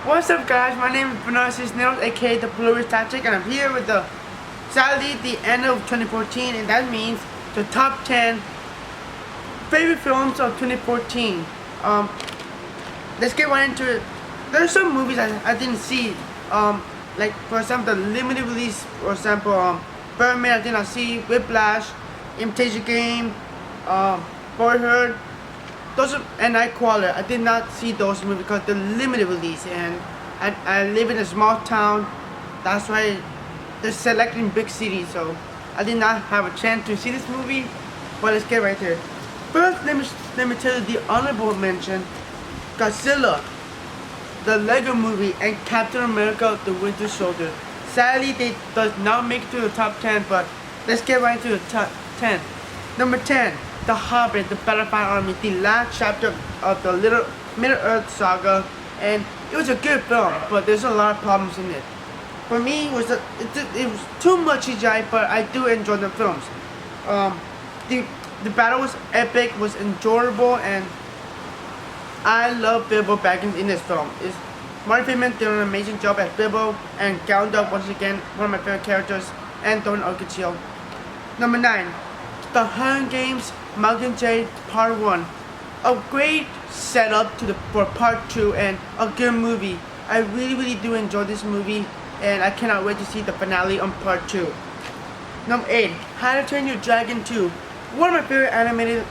What's up, guys? My name is Bernard Cisneros, aka the Plurious Tactic, and I'm here with sadly the end of 2014, and that means the top 10 favorite films of 2014. Let's get right into it. There's some movies I didn't see, like for example the limited release, for example Birdman I did not see, Whiplash, Imitation Game, Boyhood. Those are, and Nightcrawler. I did not see those movies because they're limited release, and I live in a small town. That's why they're selecting big cities. So I did not have a chance to see this movie. But let's get right there. First, let me tell you the honorable mention: Godzilla, the Lego Movie, and Captain America: The Winter Soldier. Sadly, they does not make it to the top 10. But let's get right into the top 10. Number 10. The Hobbit, the Battlefield Army, the last chapter of the Middle-earth saga, and it was a good film, but there's a lot of problems in it. For me, it was too much CGI, but I do enjoy the films. The battle was epic, was enjoyable, and I love Bilbo Baggins in this film. Martin Freeman did an amazing job as Bilbo, and Gandalf once again one of my favorite characters, and Don Arcachil. Number 9. The Hunger Games: Mockingjay Part 1. A great setup for Part 2 and a good movie. I really do enjoy this movie, and I cannot wait to see the finale on Part 2. Number 8. How to Train Your Dragon 2. One of my favorite anime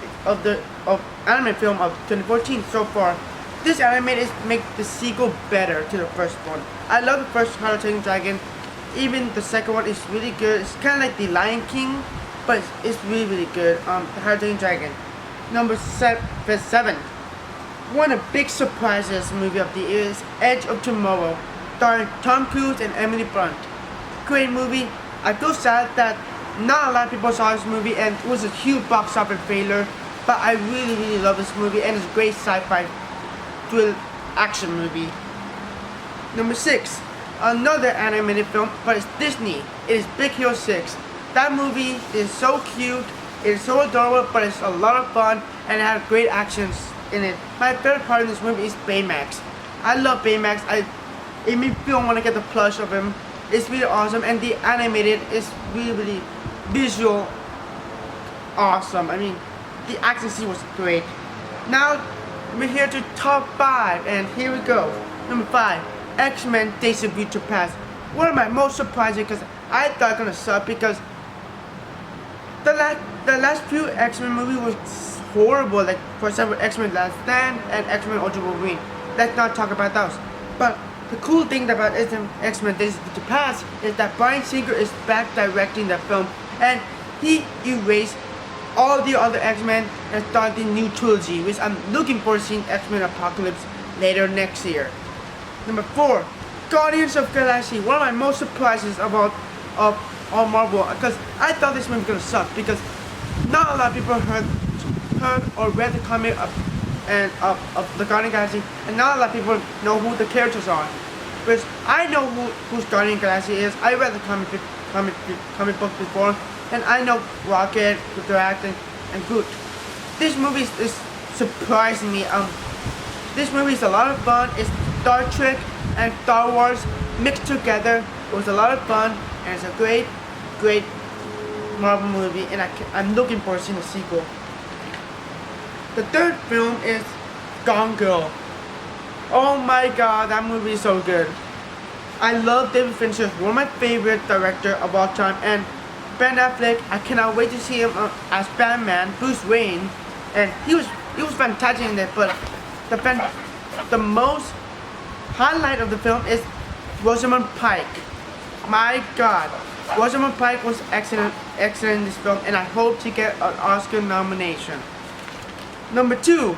film of 2014 so far. This anime make the sequel better to the first one. I love the first How to Train Your Dragon. Even the second one is really good. It's kind of like The Lion King, but it's really good. The How to Train Your Dragon. Number 7. One of the big surprises movie of the year is Edge of Tomorrow, starring Tom Cruise and Emily Blunt. Great movie. I feel sad that not a lot of people saw this movie, and it was a huge box office failure. But I really love this movie, and it's a great sci-fi thrill action movie. Number 6. Another animated film, but it's Disney. It is Big Hero 6. That movie is so cute, it's so adorable, but it's a lot of fun, and it has great actions in it. My favorite part of this movie is Baymax. I love Baymax. It made me feel want to get the plush of him. It's really awesome, and the animated is really visual awesome. I mean, the action scene was great. Now we're here to top 5, and here we go. Number 5, X-Men: Days of Future Past. One of my most surprising, because I thought it was gonna suck, because the last few X-Men movie was horrible. Like for example, X-Men Last Stand and X-Men Ultra Wolverine. Let's not talk about those. But the cool thing about X-Men Days of Future Past is that Bryan Singer is back directing the film, and he erased all the other X-Men and started the new trilogy, which I'm looking forward to seeing X-Men Apocalypse later next year. Number 4, Guardians of the Galaxy. One of my most surprises of all Marvel, because I thought this movie was gonna suck, because not a lot of people heard or read the comic of the Guardians of the Galaxy, and not a lot of people know who the characters are. Because I know who's Guardians of the Galaxy is. I read the comic book before, and I know Rocket, the Dragon, and Groot. This movie is surprising me. This movie is a lot of fun. It's Star Trek and Star Wars mixed together. It was a lot of fun, and it's a great Marvel movie, and I'm looking forward to seeing the sequel. The third film is Gone Girl. Oh my god, that movie is so good. I love David Fincher, one of my favorite directors of all time, and Ben Affleck. I cannot wait to see him as Batman, Bruce Wayne, and he was fantastic in it. But the most highlight of the film is Rosamund Pike. My god, Rosamund Pike was excellent in this film, and I hope to get an Oscar nomination. Number 2,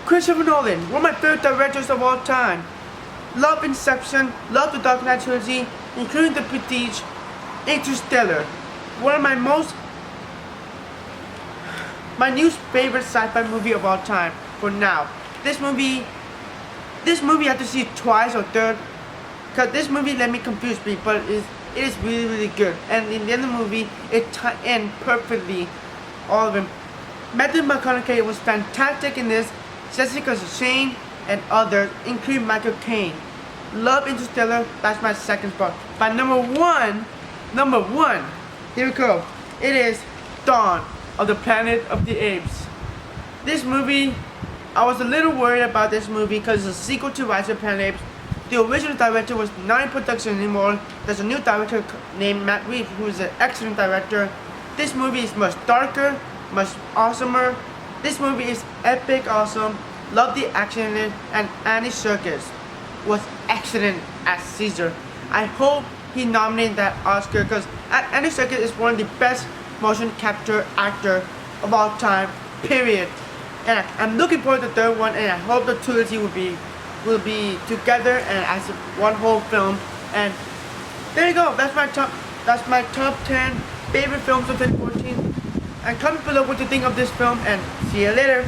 Christopher Nolan, one of my favorite directors of all time. Love Inception, love the Dark Knight trilogy, including The Prestige, Interstellar. One of my new favorite sci-fi movie of all time for now. This movie I have to see it twice or third, because this movie let me confuse me, but it is really good. And in the end of the movie, it tied in perfectly, all of them. Matthew McConaughey was fantastic in this. Jessica Chastain and others, including Michael Caine. Love Interstellar, that's my second spot. But number one, here we go. It is Dawn of the Planet of the Apes. This movie, I was a little worried about this movie because it's a sequel to Rise of the Planet of the Apes. The original director was not in production anymore. There's a new director named Matt Reeves, who is an excellent director. This movie is much darker, much awesomer. This movie is epic awesome. Love the action in it, and Andy Serkis was excellent as Caesar. I hope he nominated that Oscar because Andy Serkis is one of the best motion capture actor of all time, period. And I'm looking forward to the third one, and I hope the trilogy will be together and as one whole film. And there you go. That's my top 10 favorite films of 2014. And comment below what you think of this film, and see you later.